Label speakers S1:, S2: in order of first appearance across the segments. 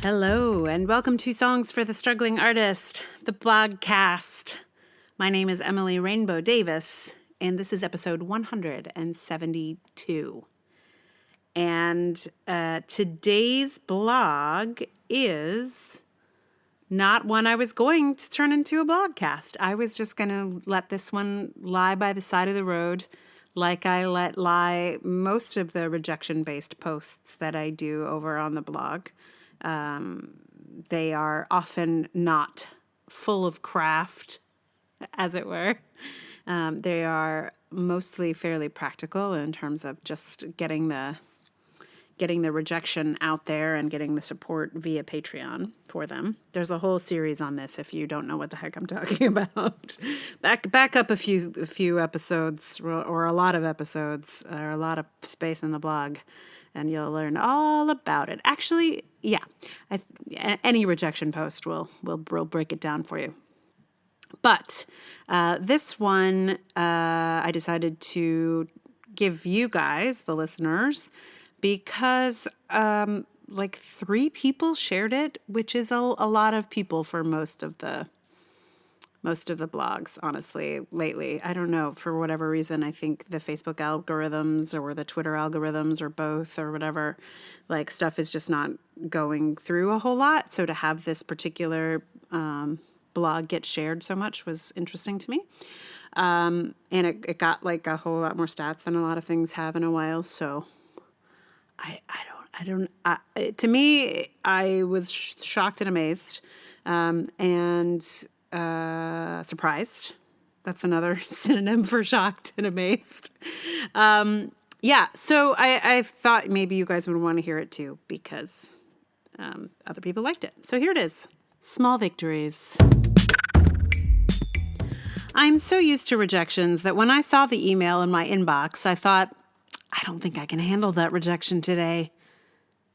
S1: Hello, and welcome to Songs for the Struggling Artist, the blogcast. My name is Emily Rainbow Davis, and this is episode 172. And today's blog is not one I was going to turn into a blogcast. I was just going to let this one lie by the side of the road like I let lie most of the rejection-based posts that I do over on the blog. They are often not full of craft, as it were. They are mostly fairly practical in terms of just getting the rejection out there and getting the support via Patreon for them. There's a whole series on this if you don't know what the heck I'm talking about. Back up a few episodes or a lot of episodes or a lot of space in the blog, and you'll learn all about it. Actually, yeah, any rejection post will break it down for you. But this one, I decided to give you guys, the listeners, because like 3 people shared it, which is a lot of people for most of the blogs, honestly, lately. I don't know, for whatever reason, I think the Facebook algorithms or the Twitter algorithms or both or whatever, like stuff is just not going through a whole lot. So to have this particular blog get shared so much was interesting to me. And it got like a whole lot more stats than a lot of things have in a while. So to me, I was shocked and amazed, and surprised. That's another synonym for shocked and amazed. So I thought maybe you guys would want to hear it too, because other people liked it. So here it is. Small victories. I'm so used to rejections that when I saw the email in my inbox, I thought, I don't think I can handle that rejection today.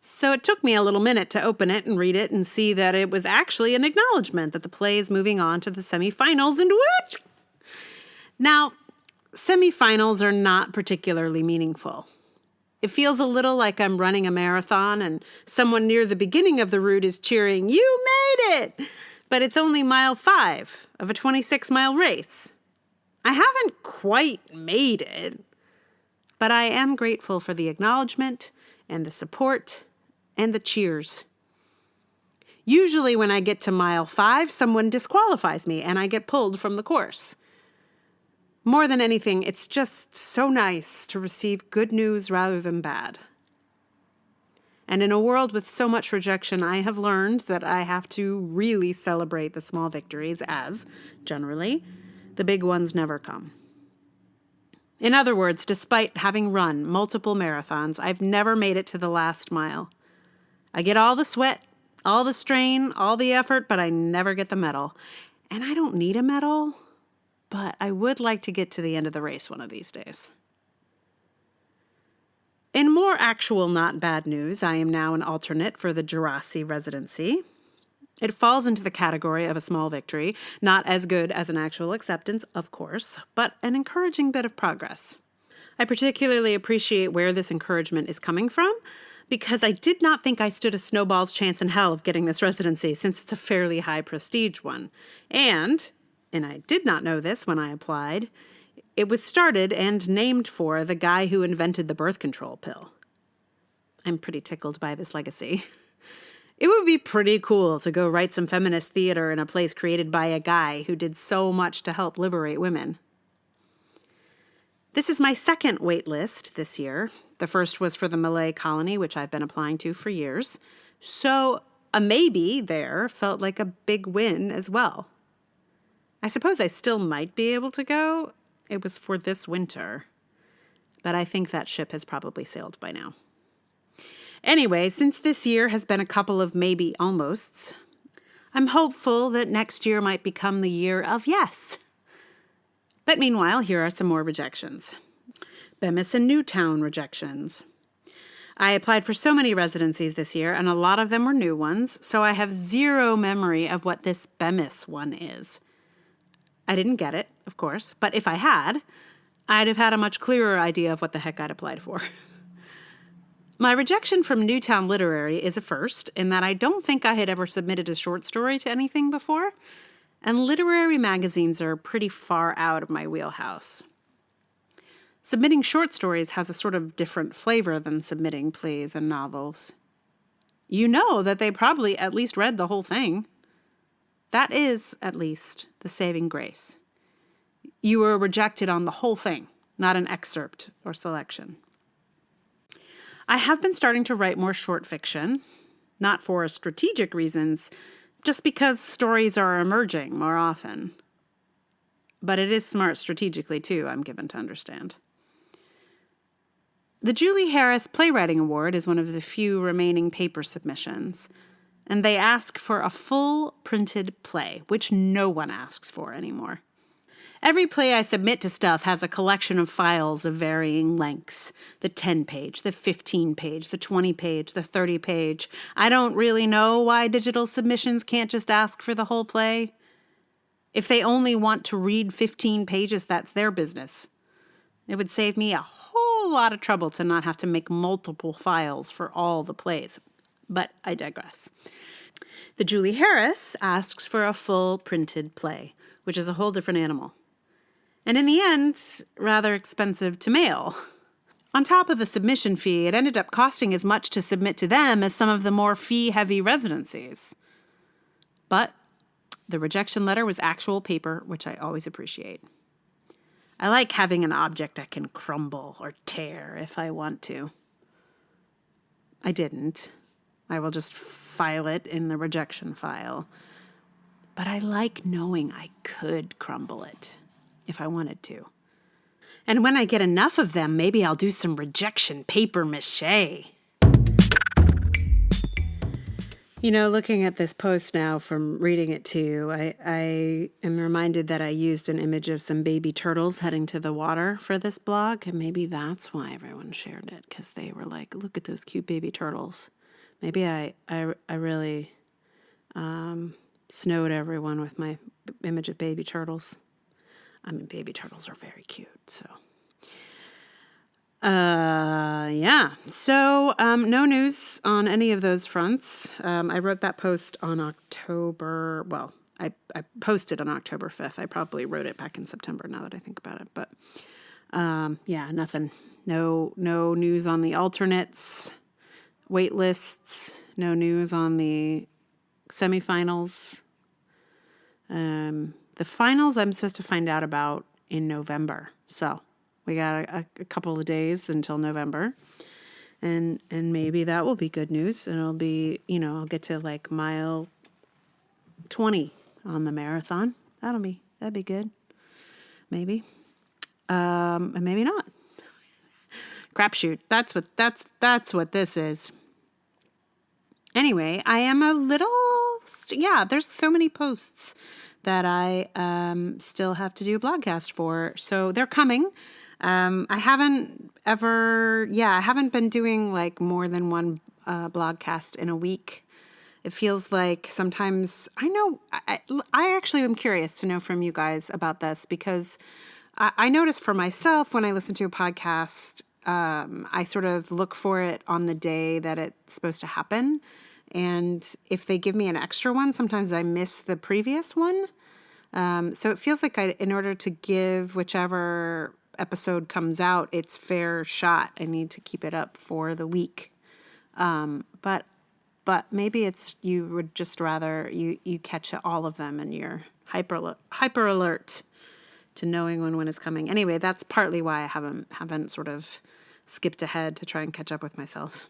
S1: So it took me a little minute to open it and read it and see that it was actually an acknowledgement that the play is moving on to the semifinals and what? Now, semifinals are not particularly meaningful. It feels a little like I'm running a marathon and someone near the beginning of the route is cheering, "You made it!" But it's only mile 5 of a 26-mile race. I haven't quite made it, but I am grateful for the acknowledgement and the support and the cheers. Usually when I get to mile 5, someone disqualifies me and I get pulled from the course. More than anything, it's just so nice to receive good news rather than bad. And in a world with so much rejection, I have learned that I have to really celebrate the small victories as, generally, the big ones never come. In other words, despite having run multiple marathons, I've never made it to the last mile. I get all the sweat, all the strain, all the effort, but I never get the medal. And I don't need a medal, but I would like to get to the end of the race one of these days. In more actual not bad news, I am now an alternate for the Jurassic residency. It falls into the category of a small victory, not as good as an actual acceptance, of course, but an encouraging bit of progress. I particularly appreciate where this encouragement is coming from, because I did not think I stood a snowball's chance in hell of getting this residency, since it's a fairly high prestige one. And I did not know this when I applied, it was started and named for the guy who invented the birth control pill. I'm pretty tickled by this legacy. It would be pretty cool to go write some feminist theater in a place created by a guy who did so much to help liberate women. This is my second wait list this year. The first was for the Malay colony, which I've been applying to for years. So a maybe there felt like a big win as well. I suppose I still might be able to go. It was for this winter. But I think that ship has probably sailed by now. Anyway, since this year has been a couple of maybe almosts, I'm hopeful that next year might become the year of yes. But meanwhile, here are some more rejections. Bemis and Newtown rejections. I applied for so many residencies this year, and a lot of them were new ones, so I have zero memory of what this Bemis one is. I didn't get it, of course, but if I had, I'd have had a much clearer idea of what the heck I'd applied for. My rejection from Newtown Literary is a first in that I don't think I had ever submitted a short story to anything before, and literary magazines are pretty far out of my wheelhouse. Submitting short stories has a sort of different flavor than submitting plays and novels. You know that they probably at least read the whole thing. That is, at least, the saving grace. You were rejected on the whole thing, not an excerpt or selection. I have been starting to write more short fiction, not for strategic reasons, just because stories are emerging more often. But it is smart strategically, too, I'm given to understand. The Julie Harris Playwriting Award is one of the few remaining paper submissions, and they ask for a full printed play, which no one asks for anymore. Every play I submit to stuff has a collection of files of varying lengths. The 10-page, the 15-page, the 20-page, the 30-page. I don't really know why digital submissions can't just ask for the whole play. If they only want to read 15 pages, that's their business. It would save me a whole lot of trouble to not have to make multiple files for all the plays. But I digress. The Julie Harris asks for a full printed play, which is a whole different animal. And in the end, rather expensive to mail. On top of the submission fee, it ended up costing as much to submit to them as some of the more fee-heavy residencies. But the rejection letter was actual paper, which I always appreciate. I like having an object I can crumble or tear if I want to. I didn't. I will just file it in the rejection file. But I like knowing I could crumble it if I wanted to. And when I get enough of them, maybe I'll do some rejection paper mache. You know, looking at this post now from reading it to you, I am reminded that I used an image of some baby turtles heading to the water for this blog, and maybe that's why everyone shared it, because they were like, look at those cute baby turtles. Maybe I really snowed everyone with my image of baby turtles. I mean, baby turtles are very cute, so. Yeah. So, no news on any of those fronts. I wrote that post on October, well, I posted on October 5th. I probably wrote it back in September now that I think about it, but, yeah, nothing. No news on the alternates, wait lists, no news on the semifinals. The finals I'm supposed to find out about in November. So we got a couple of days until November. And maybe that will be good news. And it'll be, I'll get to like mile 20 on the marathon. That'd be good. Maybe. And maybe not. Crapshoot. That's what this is. Anyway, I am a little, there's so many posts that I still have to do a blogcast for. So they're coming. I haven't been doing like more than one blogcast in a week. It feels like sometimes, I actually am curious to know from you guys about this, because I notice for myself when I listen to a podcast, I sort of look for it on the day that it's supposed to happen. And if they give me an extra one, sometimes I miss the previous one. So it feels like in order to give whichever episode comes out its fair shot, I need to keep it up for the week. But maybe it's you would just rather you catch all of them and you're hyper alert to knowing when one is coming. Anyway, that's partly why I haven't sort of skipped ahead to try and catch up with myself.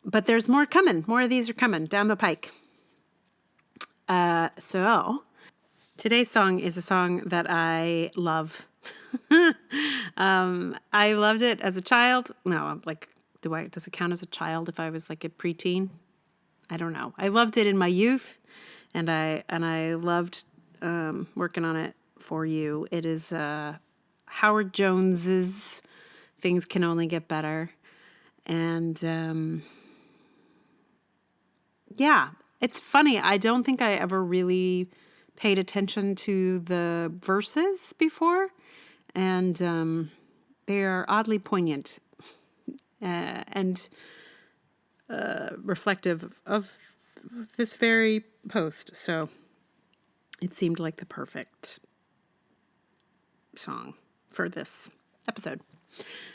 S1: But there's more coming. More of these are coming down the pike. So today's song is a song that I love. I loved it as a child. No, like, does it count as a child if I was like a preteen? I don't know. I loved it in my youth, and I loved working on it for you. It is Howard Jones's "Things Can Only Get Better," and yeah, it's funny. I don't think I ever really paid attention to the verses before, and they are oddly poignant. and reflective of this very post. So it seemed like the perfect song for this episode.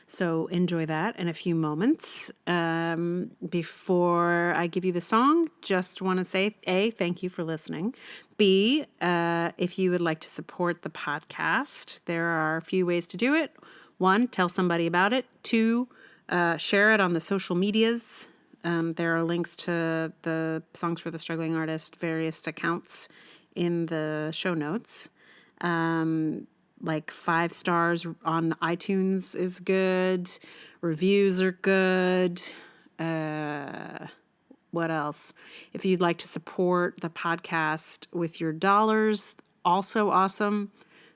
S1: So enjoy that in a few moments. Before I give you the song, just want to say, A, thank you for listening. B, if you would like to support the podcast, there are a few ways to do it. 1, tell somebody about it. 2, share it on the social medias. There are links to the Songs for the Struggling Artist, various accounts in the show notes. Like 5 stars on iTunes is good. Reviews are good. What else? If you'd like to support the podcast with your dollars, also awesome.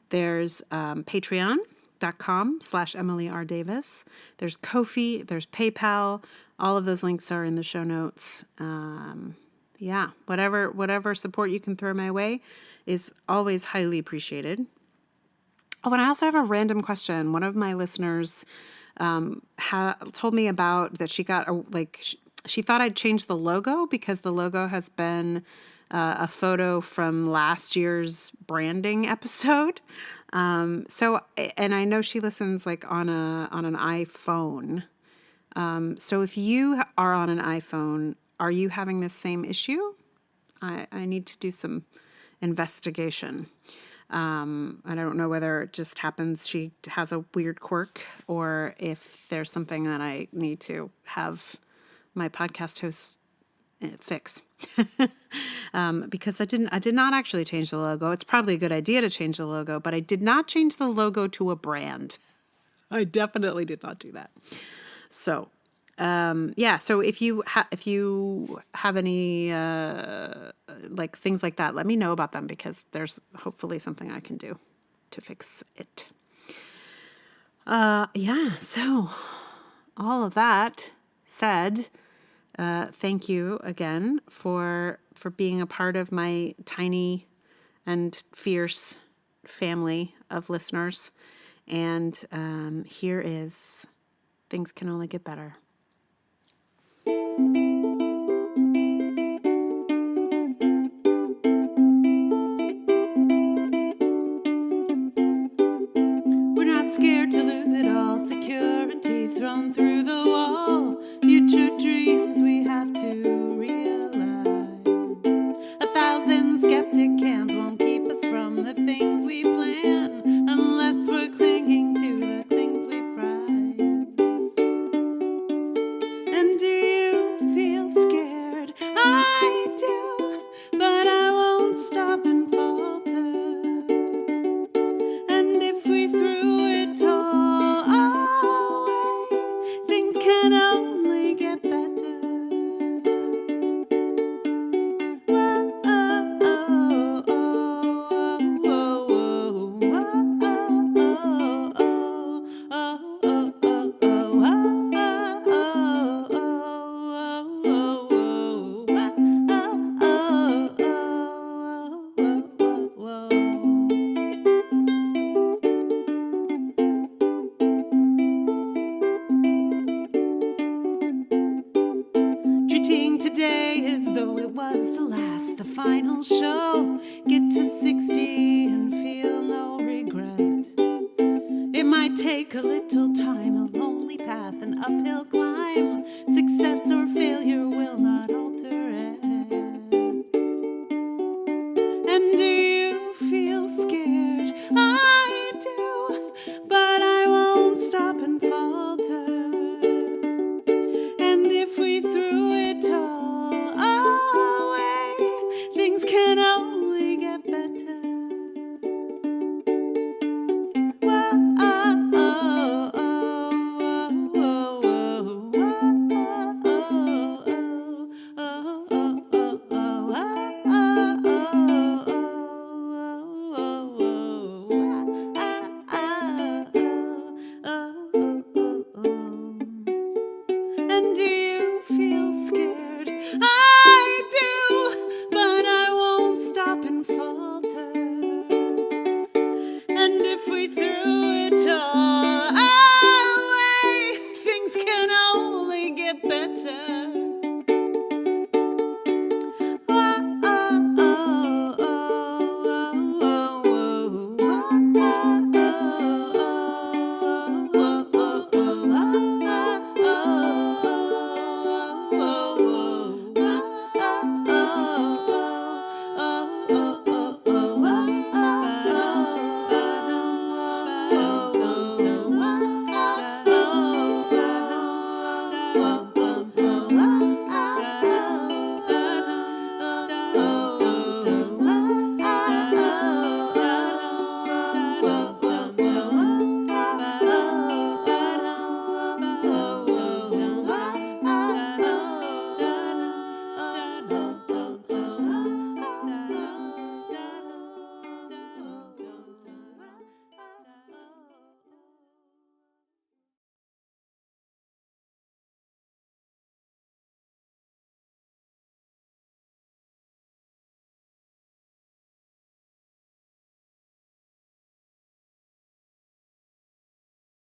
S1: There's patreon.com/Emily R. Davis. There's Ko-fi, there's PayPal. All of those links are in the show notes. Whatever support you can throw my way is always highly appreciated. Oh, and I also have a random question. One of my listeners told me about that she got she thought I'd changed the logo because the logo has been a photo from last year's branding episode. So I know she listens like on an iPhone. So if you are on an iPhone, are you having the same issue? I need to do some investigation. I don't know whether it just happens she has a weird quirk or if there's something that I need to have my podcast host fix. Because I did not actually change the logo. It's probably a good idea to change the logo, but I did not change the logo to a brand. I definitely did not do that. So, so if you have any like things like that, let me know about them because there's hopefully something I can do to fix it. So all of that said, thank you again for being a part of my tiny and fierce family of listeners. And here is Things Can Only Get Better. Scared to lose it all, security thrown through the wall, future dreams we have to realize. 1,000 skeptic hands won't keep us from the things we plan, unless we're clinging to the things we prize. And do you feel scared? I do, but I won't stop and falter. And if we threw it all away, things can only get better. Whoa, oh, oh, oh, oh, oh, Treating today as though it was the final show. Get to 60 and feel no regret. It might take a little time, a lonely path, an uphill climb. Success or failure will not alter it. And do you feel scared? I do, but I won't stop and falter. And if we threw it all away, things can only get better. Whoa, oh, oh, oh, oh, oh, oh. better.